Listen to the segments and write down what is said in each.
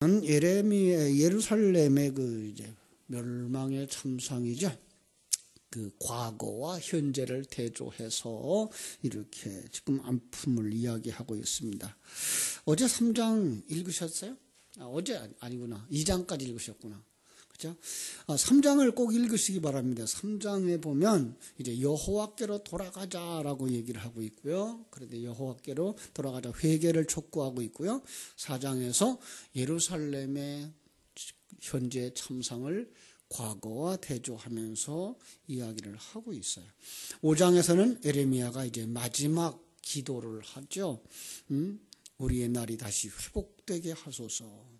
예루살렘의 그 이제 멸망의 참상이죠. 그 과거와 현재를 대조해서 이렇게 지금 안품을 이야기하고 있습니다. 어제 3장 읽으셨어요? 어제 아니구나. 2장까지 읽으셨구나. 그죠? 3장을 꼭 읽으시기 바랍니다. 3장에 보면 이제 여호와께로 돌아가자라고 얘기를 하고 있고요. 그런데 여호와께로 돌아가자 회개를 촉구하고 있고요. 4장에서 예루살렘의 현재 참상을 과거와 대조하면서 이야기를 하고 있어요. 5장에서는 에레미야가 이제 마지막 기도를 하죠. 우리의 날이 다시 회복되게 하소서.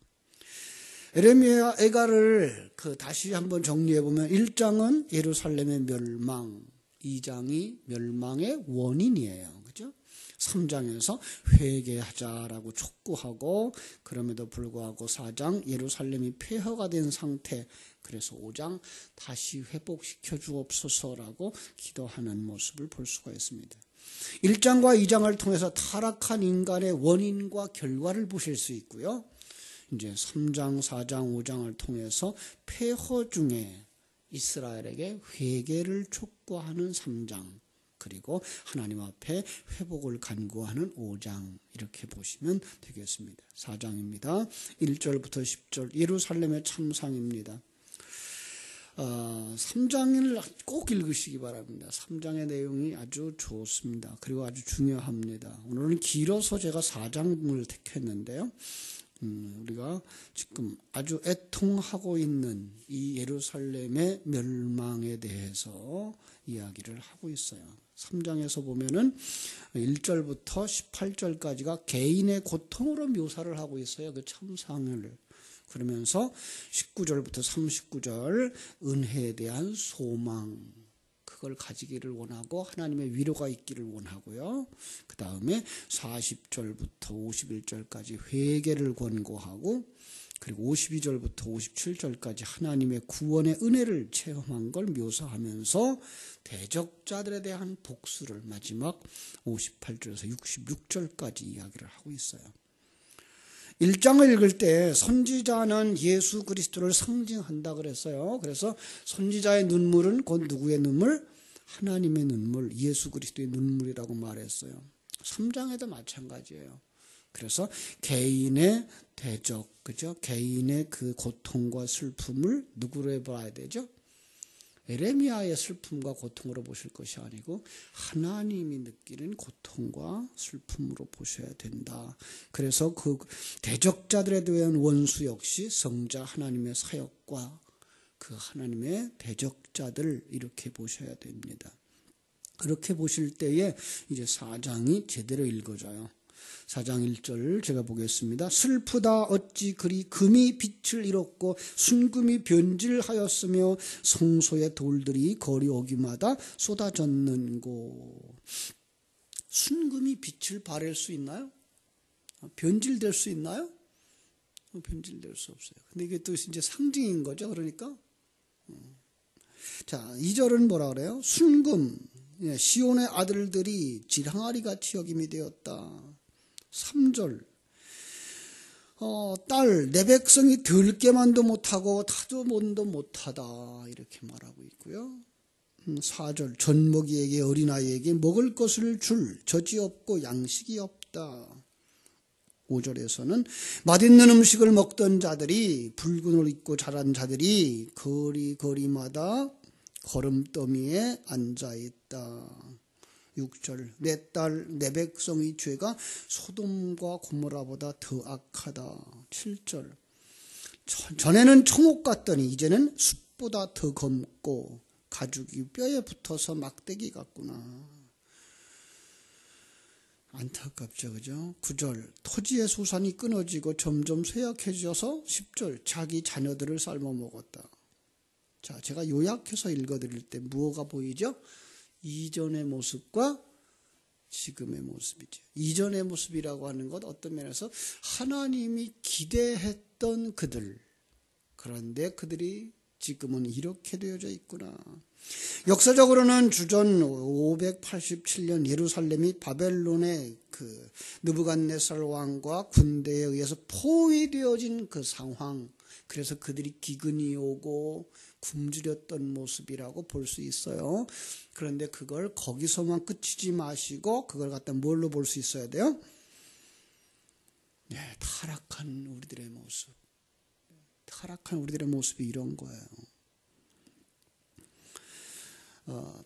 에레미야 애가를 다시 한번 정리해 보면 1장은 예루살렘의 멸망, 2장이 멸망의 원인이에요. 그죠? 3장에서 회개하자라고 촉구하고 그럼에도 불구하고 4장 예루살렘이 폐허가 된 상태, 그래서 5장 다시 회복시켜 주옵소서라고 기도하는 모습을 볼 수가 있습니다. 1장과 2장을 통해서 타락한 인간의 원인과 결과를 보실 수 있고요. 이제 3장, 4장, 5장을 통해서 폐허 중에 이스라엘에게 회개를 촉구하는 3장, 그리고 하나님 앞에 회복을 간구하는 5장, 이렇게 보시면 되겠습니다. 4장입니다. 1절부터 10절 예루살렘의 참상입니다. 3장을 꼭 읽으시기 바랍니다. 3장의 내용이 아주 좋습니다. 그리고 아주 중요합니다. 오늘은 길어서 제가 4장을 택했는데요. 우리가 지금 아주 애통하고 있는 이 예루살렘의 멸망에 대해서 이야기를 하고 있어요. 3장에서 보면은 1절부터 18절까지가 개인의 고통으로 묘사를 하고 있어요. 그 참상을. 그러면서 19절부터 39절 은혜에 대한 소망, 그걸 가지기를 원하고 하나님의 위로가 있기를 원하고요. 그 다음에 40절부터 51절까지 회개를 권고하고, 그리고 52절부터 57절까지 하나님의 구원의 은혜를 체험한 걸 묘사하면서 대적자들에 대한 복수를 마지막 58절에서 66절까지 이야기를 하고 있어요. 1장을 읽을 때 선지자는 예수 그리스도를 상징한다 그랬어요. 그래서 선지자의 눈물은 곧 누구의 눈물? 하나님의 눈물, 예수 그리스도의 눈물이라고 말했어요. 3장에도 마찬가지예요. 그래서 개인의 대적, 그죠? 개인의 그 고통과 슬픔을 누구로 해봐야 되죠? 에레미야의 슬픔과 고통으로 보실 것이 아니고 하나님이 느끼는 고통과 슬픔으로 보셔야 된다. 그래서 그 대적자들에 대한 원수 역시 성자 하나님의 사역과 그 하나님의 대적자들, 이렇게 보셔야 됩니다. 그렇게 보실 때에 이제 4장이 제대로 읽어져요. 4장 1절 제가 보겠습니다. 슬프다 어찌 그리 금이 빛을 잃었고 순금이 변질하였으며 성소의 돌들이 거리 오기마다 쏟아졌는고. 순금이 빛을 발할 수 있나요? 변질될 수 있나요? 변질될 수 없어요. 근데 이게 또 이제 상징인 거죠. 그러니까 자, 2절은 뭐라 그래요? 순금, 시온의 아들들이 질항아리같이 여김이 되었다. 3절, 딸 내 백성이 들깨만도 못하고 타조몬도 못하다, 이렇게 말하고 있고요. 4절, 젖먹이에게 어린아이에게 먹을 것을 줄 젖이 없고 양식이 없다. 5절에서는 맛있는 음식을 먹던 자들이, 붉은 옷 입고 자란 자들이 거리마다 거름더미에 앉아있다. 6절, 내 딸 내 백성의 죄가 소돔과 고모라보다 더 악하다. 7절, 전에는 청옥 같더니 이제는 숯보다 더 검고 가죽이 뼈에 붙어서 막대기 같구나. 안타깝죠, 그죠? 9절, 토지의 수산이 끊어지고 점점 쇠약해져서 10절, 자기 자녀들을 삶아 먹었다. 자, 제가 요약해서 읽어드릴 때 무엇가 보이죠? 이전의 모습과 지금의 모습이죠. 이전의 모습이라고 하는 것, 어떤 면에서 하나님이 기대했던 그들, 그런데 그들이 지금은 이렇게 되어져 있구나. 역사적으로는 주전 587년 예루살렘이 바벨론의 그 느부갓네살 왕과 군대에 의해서 포위되어진 그 상황, 그래서 그들이 기근이 오고 굶주렸던 모습이라고 볼 수 있어요. 그런데 그걸 거기서만 그치지 마시고 그걸 갖다 뭘로 볼 수 있어야 돼요? 네, 타락한 우리들의 모습. 타락한 우리들의 모습이 이런 거예요.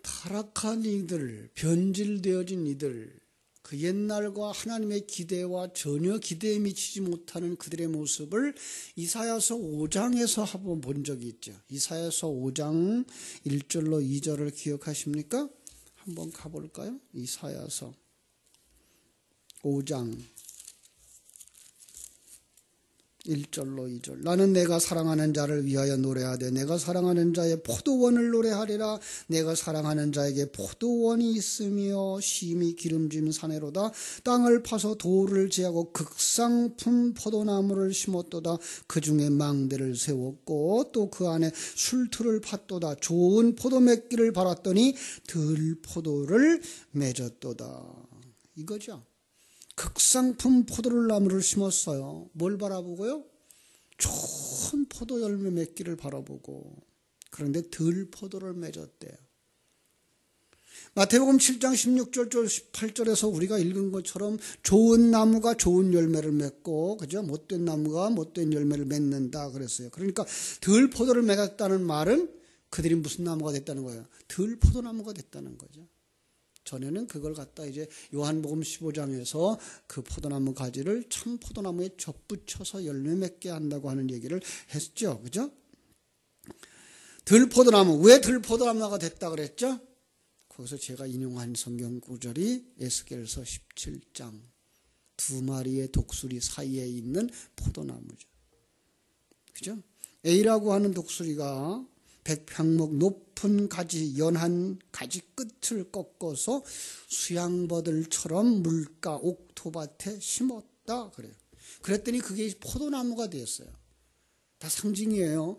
타락한 이들, 변질되어진 이들, 그 옛날과 하나님의 기대와 전혀 기대에 미치지 못하는 그들의 모습을 이사야서 5장에서 한번 본 적이 있죠. 이사야서 5장 1절로 2절을 기억하십니까? 한번 가볼까요? 이사야서 5장 1절로 2절. 나는 내가 사랑하는 자를 위하여 노래하되 내가 사랑하는 자의 포도원을 노래하리라. 내가 사랑하는 자에게 포도원이 있으며 심히 기름진 산에로다. 땅을 파서 돌을 제하고 극상품 포도나무를 심었도다. 그 중에 망대를 세웠고 또 그 안에 술틀을 팠도다. 좋은 포도맺기를 바랐더니 들포도를 맺었도다. 이거죠. 극상품 포도나무를 심었어요. 뭘 바라보고요? 좋은 포도 열매 맺기를 바라보고. 그런데 들포도를 맺었대요. 마태복음 7장 16절 18절에서 우리가 읽은 것처럼 좋은 나무가 좋은 열매를 맺고, 그죠? 못된 나무가 못된 열매를 맺는다 그랬어요. 그러니까 들포도를 맺었다는 말은 그들이 무슨 나무가 됐다는 거예요? 들포도나무가 됐다는 거죠. 전에는 그걸 갖다 이제 요한복음 15장에서 그 포도나무 가지를 참 포도나무에 접붙여서 열매 맺게 한다고 하는 얘기를 했죠. 그죠? 들포도나무, 왜 들포도나무가 됐다 그랬죠? 거기서 제가 인용한 성경 구절이 에스겔서 17장 두 마리의 독수리 사이에 있는 포도나무죠. 그죠? A라고 하는 독수리가 백향목 높은 가지, 연한 가지 끝을 꺾어서 수양버들처럼 물가 옥토밭에 심었다 그래요. 그랬더니 그게 포도나무가 되었어요. 다 상징이에요.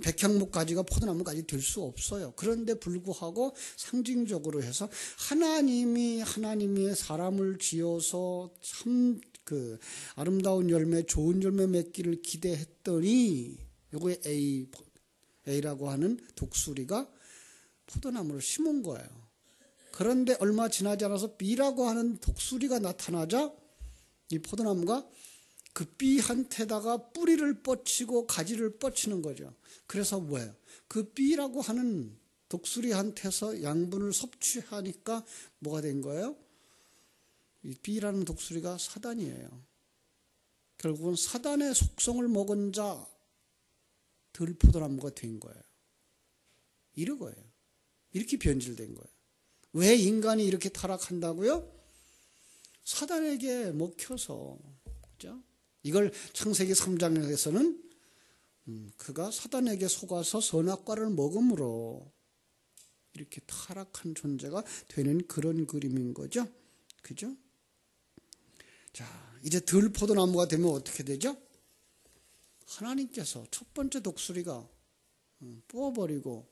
백향목 가지가 포도나무 가지 될 수 없어요. 그런데 불구하고 상징적으로 해서 하나님이 사람을 지어서 참 그 아름다운 열매, 좋은 열매 맺기를 기대했더니 요거에 A라고 하는 독수리가 포도나무를 심은 거예요. 그런데 얼마 지나지 않아서 B라고 하는 독수리가 나타나자 이 포도나무가 그 B한테다가 뿌리를 뻗치고 가지를 뻗치는 거죠. 그래서 뭐예요? 그 B라고 하는 독수리한테서 양분을 섭취하니까 뭐가 된 거예요? 이 B라는 독수리가 사단이에요. 결국은 사단의 속성을 먹은 자 들포도나무가 된 거예요. 이러고요. 이렇게 변질된 거예요. 왜 인간이 이렇게 타락한다고요? 사단에게 먹혀서. 그죠? 이걸 창세기 3장에서는 그가 사단에게 속아서 선악과를 먹음으로 이렇게 타락한 존재가 되는 그런 그림인 거죠. 그죠? 자, 이제 들포도나무가 되면 어떻게 되죠? 하나님께서 첫 번째 독수리가 뽑아버리고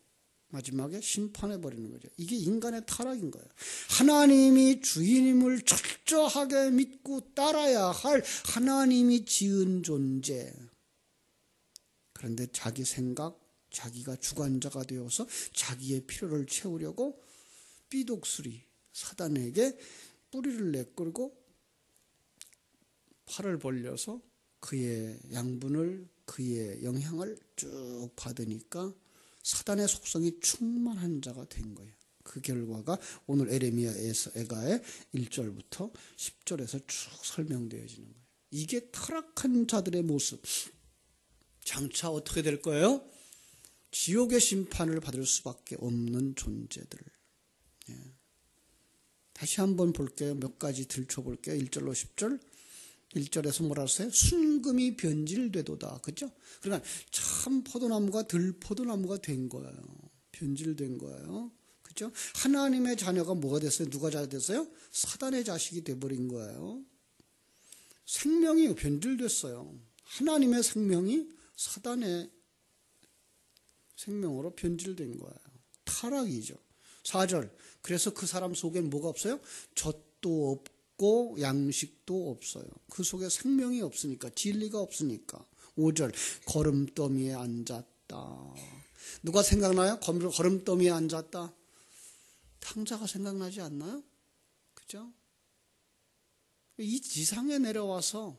마지막에 심판해버리는 거죠. 이게 인간의 타락인 거예요. 하나님이 주인임을 철저하게 믿고 따라야 할 하나님이 지은 존재. 그런데 자기 생각, 자기가 주관자가 되어서 자기의 필요를 채우려고 삐독수리 사단에게 뿌리를 내끌고 팔을 벌려서 그의 양분을, 그의 영향을 쭉 받으니까 사단의 속성이 충만한 자가 된 거예요. 그 결과가 오늘 에레미야 에가의 1절부터 10절에서 쭉 설명되어지는 거예요. 이게 타락한 자들의 모습. 장차 어떻게 될 거예요? 지옥의 심판을 받을 수밖에 없는 존재들. 예. 다시 한번 볼게요. 몇 가지 들춰볼게요. 1절로 10절. 1절에서 뭐라 했어요? 순금이 변질되도다. 그죠? 그러니까 참 포도나무가 들포도나무가 된 거예요. 변질된 거예요. 그죠? 하나님의 자녀가 뭐가 됐어요? 누가 자 됐어요? 사단의 자식이 돼버린 거예요. 생명이 변질됐어요. 하나님의 생명이 사단의 생명으로 변질된 거예요. 타락이죠. 4절. 그래서 그 사람 속엔 뭐가 없어요? 젖도 없고 양식도 없어요. 그 속에 생명이 없으니까, 진리가 없으니까. 5절. 거름더미에 앉았다. 누가 생각나요? 거름더미에 앉았다. 탕자가 생각나지 않나요? 그죠? 이 지상에 내려와서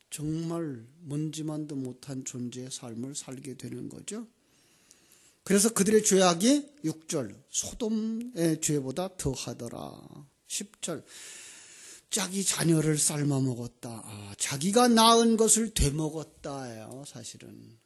정말 먼지만도 못한 존재의 삶을 살게 되는 거죠. 그래서 그들의 죄악이 6절 소돔의 죄보다 더하더라. 10절 자기 자녀를 삶아 먹었다. 자기가 낳은 것을 되먹었다예요. 사실은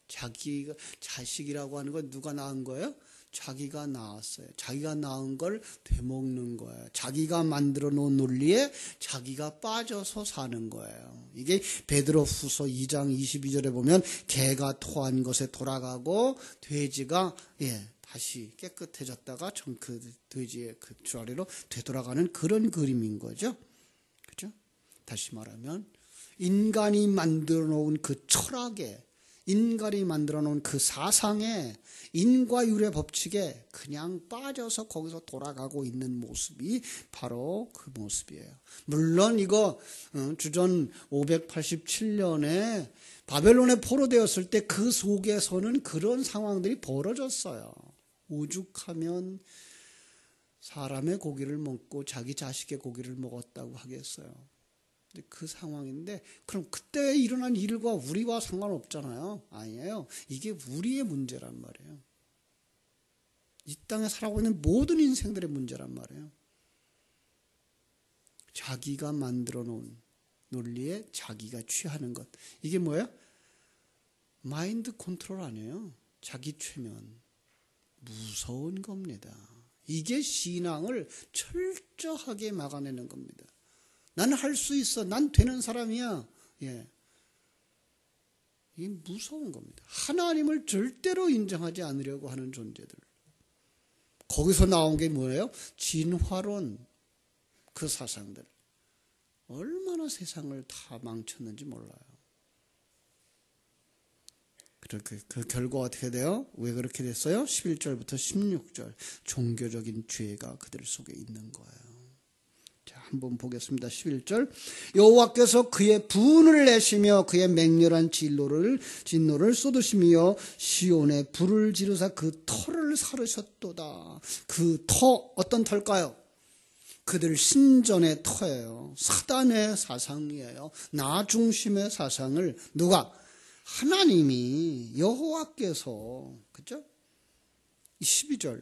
자기가 자식이라고 하는 건 누가 낳은 거예요? 자기가 낳았어요. 자기가 낳은 걸 되먹는 거예요. 자기가 만들어 놓은 논리에 자기가 빠져서 사는 거예요. 이게 베드로후서 2장 22절에 보면 개가 토한 것에 돌아가고 돼지가 다시 깨끗해졌다가 그 돼지의 그 주아래로 되돌아가는 그런 그림인 거죠. 그죠? 다시 말하면 인간이 만들어 놓은 그 철학에, 인간이 만들어 놓은 그 사상에, 인과율의 법칙에 그냥 빠져서 거기서 돌아가고 있는 모습이 바로 그 모습이에요. 물론 이거 주전 587년에 바벨론에 포로되었을 때 그 속에서는 그런 상황들이 벌어졌어요. 오죽하면 사람의 고기를 먹고 자기 자식의 고기를 먹었다고 하겠어요. 그 상황인데, 그럼 그때 일어난 일과 우리와 상관없잖아요. 아니에요. 이게 우리의 문제란 말이에요. 이 땅에 살아가고 있는 모든 인생들의 문제란 말이에요. 자기가 만들어 놓은 논리에 자기가 취하는 것. 이게 뭐예요? 마인드 컨트롤 아니에요. 자기 최면. 무서운 겁니다. 이게 신앙을 철저하게 막아내는 겁니다. 나는 할 수 있어. 난 되는 사람이야. 이게 무서운 겁니다. 하나님을 절대로 인정하지 않으려고 하는 존재들. 거기서 나온 게 뭐예요? 진화론, 그 사상들. 얼마나 세상을 다 망쳤는지 몰라요. 그 결과 어떻게 돼요? 왜 그렇게 됐어요? 11절부터 16절. 종교적인 죄가 그들 속에 있는 거예요. 자, 한번 보겠습니다. 11절. 여호와께서 그의 분을 내시며 그의 맹렬한 진노를 쏟으시며 시온에 불을 지르사 그 터를 사르셨도다. 그 터, 어떤 터일까요? 그들 신전의 터예요. 사단의 사상이에요. 나 중심의 사상을 누가? 하나님이, 여호와께서, 그죠? 12절.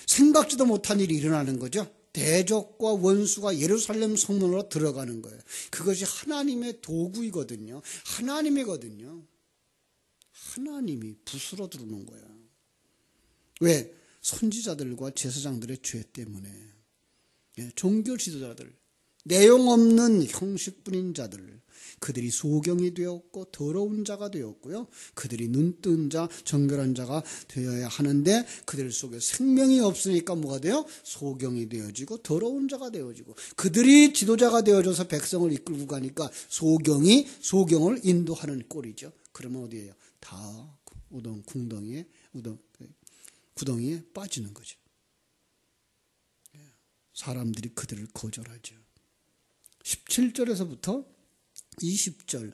생각지도 못한 일이 일어나는 거죠. 대적과 원수가 예루살렘 성문으로 들어가는 거예요. 그것이 하나님의 도구이거든요. 하나님이거든요. 하나님이 붓으로 들어오는 거예요. 왜? 선지자들과 제사장들의 죄 때문에. 종교 지도자들, 내용 없는 형식뿐인 자들, 그들이 소경이 되었고 더러운 자가 되었고요. 그들이 눈뜬 자, 정결한 자가 되어야 하는데 그들 속에 생명이 없으니까 뭐가 돼요? 소경이 되어지고 더러운 자가 되어지고, 그들이 지도자가 되어져서 백성을 이끌고 가니까 소경을 인도하는 꼴이죠. 그러면 어디예요? 다 구덩이에 빠지는 거죠. 사람들이 그들을 거절하죠. 17절에서부터 20절,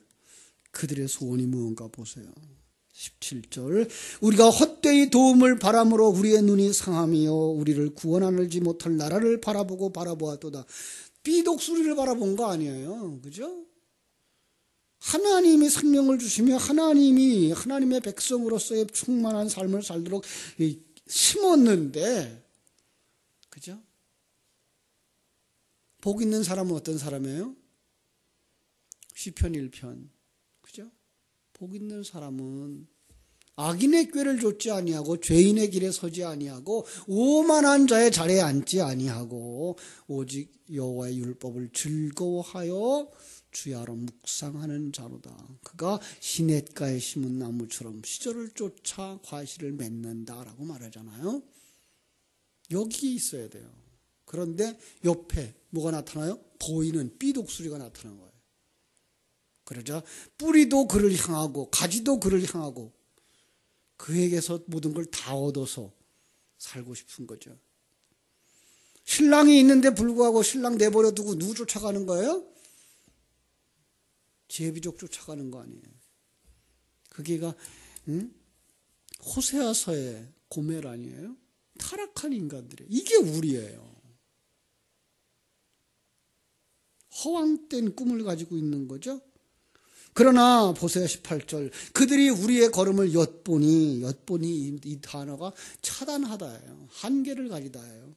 그들의 소원이 무언가 보세요. 17절. 우리가 헛되이 도움을 바람으로 우리의 눈이 상하며 우리를 구원하지 못할 나라를 바라보았도다. 삐독수리를 바라본 거 아니에요. 그죠? 하나님이 생명을 주시며 하나님이 하나님의 백성으로서의 충만한 삶을 살도록 심었는데, 그죠? 복 있는 사람은 어떤 사람이에요? 시편 1편. 그죠? 복 있는 사람은 악인의 꾀를 좇지 아니하고 죄인의 길에 서지 아니하고 오만한 자의 자리에 앉지 아니하고 오직 여호와의 율법을 즐거워하여 주야로 묵상하는 자로다. 그가 시냇가에 심은 나무처럼 시절을 쫓아 과실을 맺는다라고 말하잖아요. 여기 있어야 돼요. 그런데 옆에 뭐가 나타나요? 보이는 삐독수리가 나타나는 거예요. 그러자 뿌리도 그를 향하고 가지도 그를 향하고 그에게서 모든 걸 다 얻어서 살고 싶은 거죠. 신랑이 있는데 불구하고 신랑 내버려 두고 누구 쫓아가는 거예요? 제비족 쫓아가는 거 아니에요. 그게가 호세아서의 고멜 아니에요? 타락한 인간들이에요. 이게 우리예요. 허황된 꿈을 가지고 있는 거죠. 그러나 보세요. 18절. 그들이 우리의 걸음을 엿보니 이 단어가 차단하다예요. 한계를 가리다예요.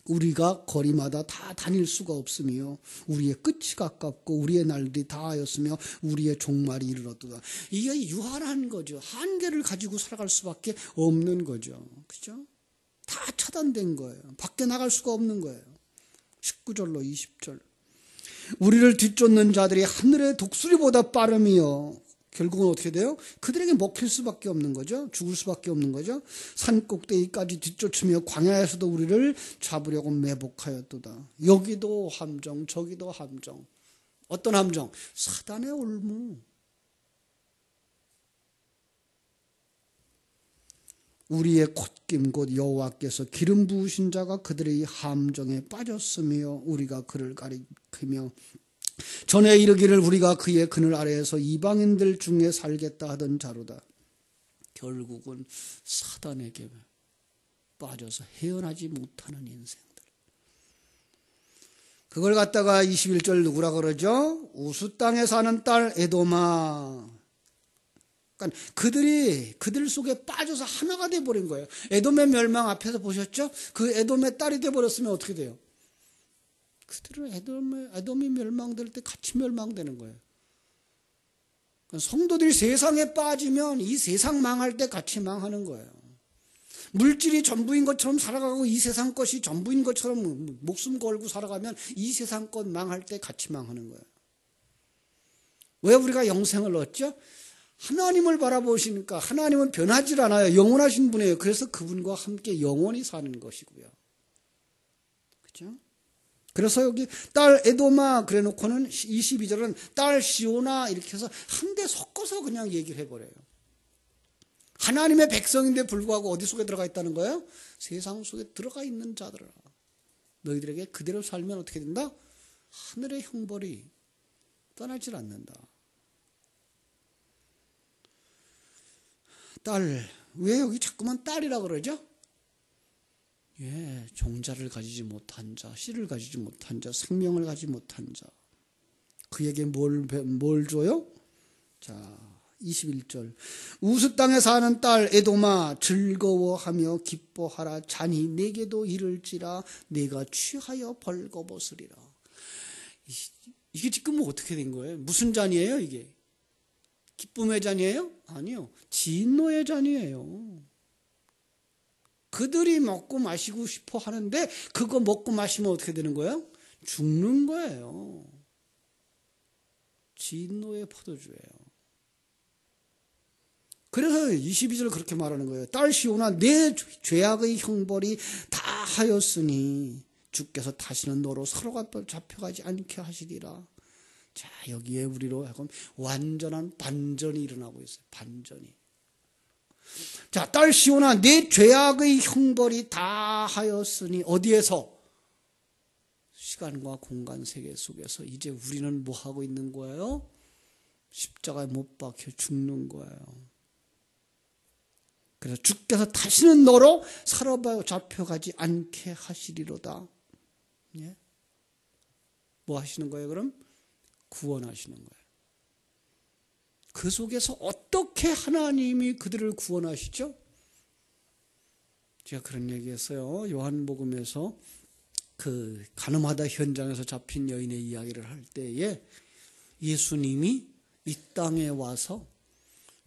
우리가 거리마다 다 다닐 수가 없으며 우리의 끝이 가깝고 우리의 날들이 다하였으며 우리의 종말이 이르렀도다. 이게 유한한 거죠. 한계를 가지고 살아갈 수밖에 없는 거죠. 그죠? 다 차단된 거예요. 밖에 나갈 수가 없는 거예요. 19절로 20절. 우리를 뒤쫓는 자들이 하늘의 독수리보다 빠름이요. 결국은 어떻게 돼요? 그들에게 먹힐 수밖에 없는 거죠. 죽을 수밖에 없는 거죠. 산 꼭대기까지 뒤쫓으며 광야에서도 우리를 잡으려고 매복하였도다. 여기도 함정, 저기도 함정. 어떤 함정? 사단의 올무. 우리의 콧김 곧 여호와께서 기름 부으신 자가 그들의 함정에 빠졌으며 우리가 그를 가리키며 전에 이르기를 우리가 그의 그늘 아래에서 이방인들 중에 살겠다 하던 자로다. 결국은 사단에게 빠져서 헤어나지 못하는 인생들. 그걸 갖다가 21절 누구라 그러죠? 우수 땅에 사는 딸 에돔아. 그러니까 그들 속에 빠져서 하나가 돼버린 거예요. 에돔의 멸망 앞에서 보셨죠? 그 에돔의 딸이 돼버렸으면 어떻게 돼요? 그들은 에돔이 멸망될 때 같이 멸망되는 거예요. 성도들이 세상에 빠지면 이 세상 망할 때 같이 망하는 거예요. 물질이 전부인 것처럼 살아가고 이 세상 것이 전부인 것처럼 목숨 걸고 살아가면 이 세상 것 망할 때 같이 망하는 거예요. 왜 우리가 영생을 얻죠? 하나님을 바라보시니까 하나님은 변하지 않아요. 영원하신 분이에요. 그래서 그분과 함께 영원히 사는 것이고요. 그렇죠? 그래서 여기 딸 에돔아 그래 놓고는 22절은 딸 시오나 이렇게 해서 한데 섞어서 그냥 얘기를 해버려요. 하나님의 백성인데 불구하고 어디 속에 들어가 있다는 거예요? 세상 속에 들어가 있는 자들아. 너희들에게 그대로 살면 어떻게 된다? 하늘의 형벌이 떠나질 않는다. 딸, 왜 여기 자꾸만 딸이라고 그러죠? 예, 종자를 가지지 못한 자, 씨를 가지지 못한 자, 생명을 가지지 못한 자. 그에게 뭘 줘요? 자, 21절. 우스 땅에 사는 딸 에돔아 즐거워하며 기뻐하라. 잔이 내게도 이를지라 내가 취하여 벌거벗으리라. 이게 지금 어떻게 된 거예요? 무슨 잔이에요 이게? 기쁨의 잔이에요? 아니요. 진노의 잔이에요. 그들이 먹고 마시고 싶어 하는데 그거 먹고 마시면 어떻게 되는 거예요? 죽는 거예요. 진노의 포도주예요. 그래서 22절 그렇게 말하는 거예요. 딸 시온아 내 죄악의 형벌이 다 하였으니 주께서 다시는 너로 서로가 잡혀가지 않게 하시리라. 자, 여기에 우리로 하여금 완전한 반전이 일어나고 있어요. 반전이. 자, 딸 시온아 내 죄악의 형벌이 다 하였으니 어디에서? 시간과 공간 세계 속에서 이제 우리는 뭐 하고 있는 거예요? 십자가에 못 박혀 죽는 거예요. 그래서 주께서 다시는 너로 사로잡혀가지 않게 하시리로다. 예? 뭐 하시는 거예요 그럼? 구원하시는 거예요. 그 속에서 어떻게 하나님이 그들을 구원하시죠? 제가 그런 얘기했어요. 요한복음에서 그 가늠하다 현장에서 잡힌 여인의 이야기를 할 때에 예수님이 이 땅에 와서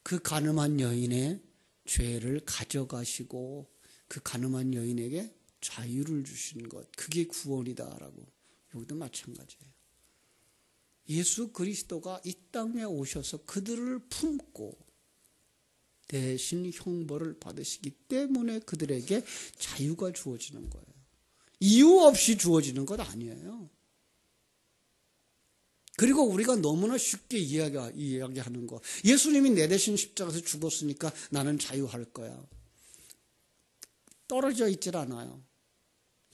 그 가늠한 여인의 죄를 가져가시고 그 가늠한 여인에게 자유를 주신 것, 그게 구원이다라고. 여기도 마찬가지예요. 예수 그리스도가 이 땅에 오셔서 그들을 품고 대신 형벌을 받으시기 때문에 그들에게 자유가 주어지는 거예요. 이유 없이 주어지는 것 아니에요. 그리고 우리가 너무나 쉽게 이야기하는 거. 예수님이 내 대신 십자가에서 죽었으니까 나는 자유할 거야. 떨어져 있질 않아요.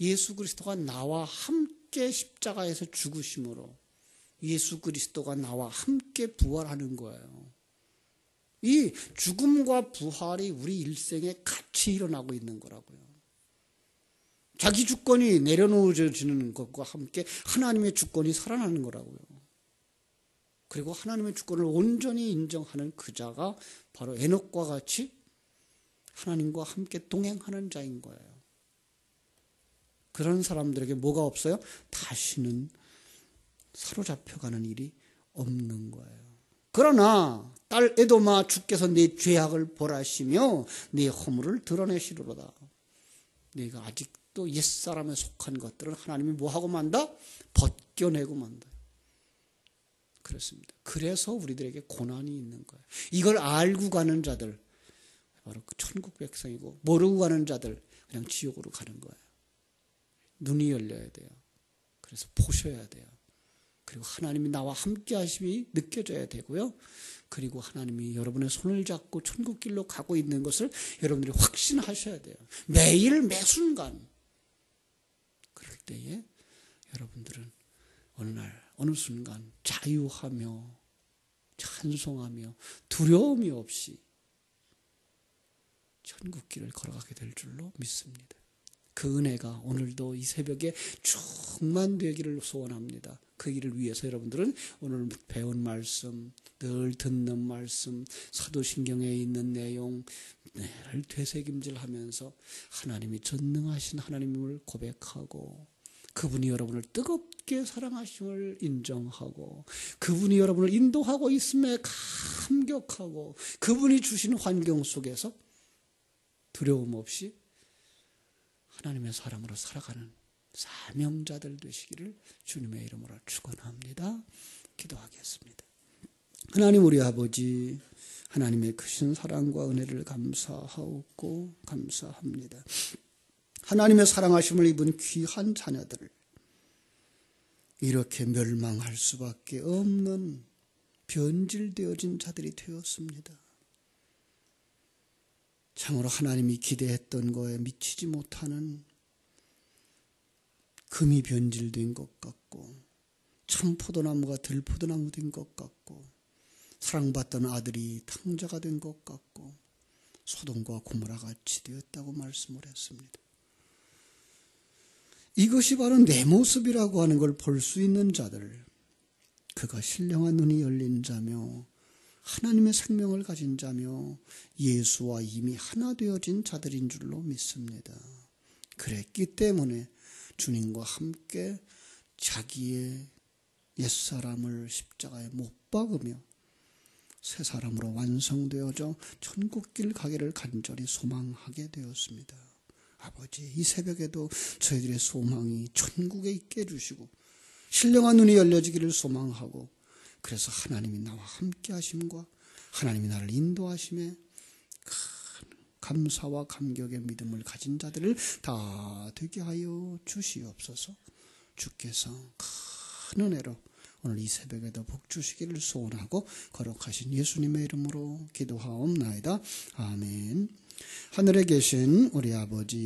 예수 그리스도가 나와 함께 십자가에서 죽으심으로 예수 그리스도가 나와 함께 부활하는 거예요. 이 죽음과 부활이 우리 일생에 같이 일어나고 있는 거라고요. 자기 주권이 내려놓아지는 것과 함께 하나님의 주권이 살아나는 거라고요. 그리고 하나님의 주권을 온전히 인정하는 그 자가 바로 에녹과 같이 하나님과 함께 동행하는 자인 거예요. 그런 사람들에게 뭐가 없어요? 다시는 사로잡혀가는 일이 없는 거예요. 그러나 딸 에돔아 주께서 네 죄악을 벌하시며 네 허물을 드러내시리로다. 네가 아직도 옛사람에 속한 것들을 하나님이 뭐하고 만다? 벗겨내고 만다. 그렇습니다. 그래서 우리들에게 고난이 있는 거예요. 이걸 알고 가는 자들 바로 그 천국 백성이고 모르고 가는 자들 그냥 지옥으로 가는 거예요. 눈이 열려야 돼요. 그래서 보셔야 돼요. 그리고 하나님이 나와 함께 하심이 느껴져야 되고요. 그리고 하나님이 여러분의 손을 잡고 천국길로 가고 있는 것을 여러분들이 확신하셔야 돼요. 매일 매순간. 그럴 때에 여러분들은 어느 날 어느 순간 자유하며 찬송하며 두려움이 없이 천국길을 걸어가게 될 줄로 믿습니다. 그 은혜가 오늘도 이 새벽에 충만되기를 소원합니다. 그 일을 위해서 여러분들은 오늘 배운 말씀, 늘 듣는 말씀, 사도신경에 있는 내용 늘 되새김질하면서 하나님이 전능하신 하나님을 고백하고 그분이 여러분을 뜨겁게 사랑하심을 인정하고 그분이 여러분을 인도하고 있음에 감격하고 그분이 주신 환경 속에서 두려움 없이 하나님의 사람으로 살아가는 사명자들 되시기를 주님의 이름으로 축원합니다. 기도하겠습니다. 하나님 우리 아버지, 하나님의 크신 사랑과 은혜를 감사하고 감사합니다. 하나님의 사랑하심을 입은 귀한 자녀들을 이렇게 멸망할 수밖에 없는 변질되어진 자들이 되었습니다. 참으로 하나님이 기대했던 거에 미치지 못하는 금이 변질된 것 같고 참 포도나무가 들포도나무 된 것 같고 사랑받던 아들이 탕자가 된 것 같고 소돔과 고모라 같이 되었다고 말씀을 했습니다. 이것이 바로 내 모습이라고 하는 걸 볼 수 있는 자들, 그가 신령한 눈이 열린 자며 하나님의 생명을 가진 자며 예수와 이미 하나 되어진 자들인 줄로 믿습니다. 그랬기 때문에 주님과 함께 자기의 옛사람을 십자가에 못 박으며 새 사람으로 완성되어져 천국길 가기를 간절히 소망하게 되었습니다. 아버지, 이 새벽에도 저희들의 소망이 천국에 있게 해주시고 신령한 눈이 열려지기를 소망하고 그래서 하나님이 나와 함께 하심과 하나님이 나를 인도하심에 큰 감사와 감격의 믿음을 가진 자들을 다 되게 하여 주시옵소서. 주께서 큰 은혜로 오늘 이 새벽에도 복 주시기를 소원하고 거룩하신 예수님의 이름으로 기도하옵나이다. 아멘. 하늘에 계신 우리 아버지